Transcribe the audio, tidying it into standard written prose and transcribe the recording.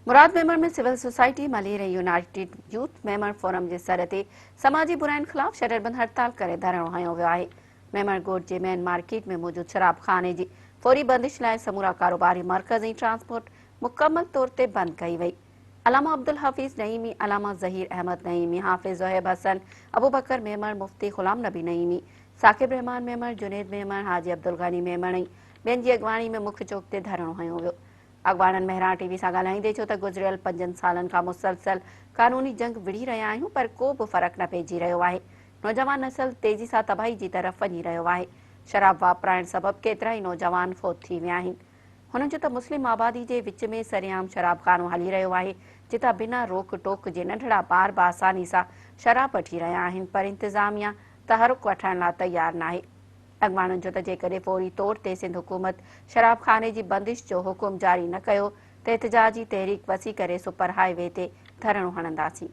मुराद मेमर में civil society मलेर United youth मेमर forum के sir ते समाजी बुराइन खिलाफ शटरबंद हड़ताल करे धरणो हयो वियो आहे। मेमर गोट के मेन मार्केट में मौजूद शराब खाने की फौरी बंदिश लाइ समूरा कारोबारी मरकज़ ऐं ट्रांसपोर्ट मुकम्मल तौर ते बंद कई वई। अलामा अब्दुल हफीज़ नईमी, अलामा ज़हीर अहमद नईमी, हाफिज़ ज़ोहेब हसन, अबू बकर मेमर, मुफ्ती गुलाम नबी नईमी, साकिब रहमान मेमर, जुनेद मेमर, हाजी अब्दुल गनी मेमर ऐं ॿियनि जी अॻवानी में मुख्य चौक ते धरणो हयो वियो। अॻवाननि मेहरा टीवी सां ॻाल्हाईंदे चयो त गुज़िरियल 5 सालनि खां मुसलसल क़ानूनी जंग विढ़ी रहिया आहियूं, पर को बि फ़र्क़ु न पइजी रहियो आहे। नौजवान नस्ल तेज़ी सां तबाही जी तरफ़ वञी रहियो आहे। शराब वापराइण सबबि केतिरा ई नौजवान फ़ौत थी विया आहिनि। हुननि चयो त मुस्लिम आबादी जे विच में सरेआम शराबखानो हली रहियो आहे, जितां बिना रोक टोक जे नंढड़ा ॿार बि आसानी सां शराब वठी रहिया आहिनि, पर इंतिज़ामिया तहरुक वठण लाइ तयार नाहे। अॻवाननि चयो त जेकॾहिं फौरी तौर ते सिंध हुकूमत शराबखाने जी बंदिश जो हुकुम जारी न कयो त एहतिजाजी तहरीक वसी करे सुपर हाईवे ते धरणो हणंदासीं।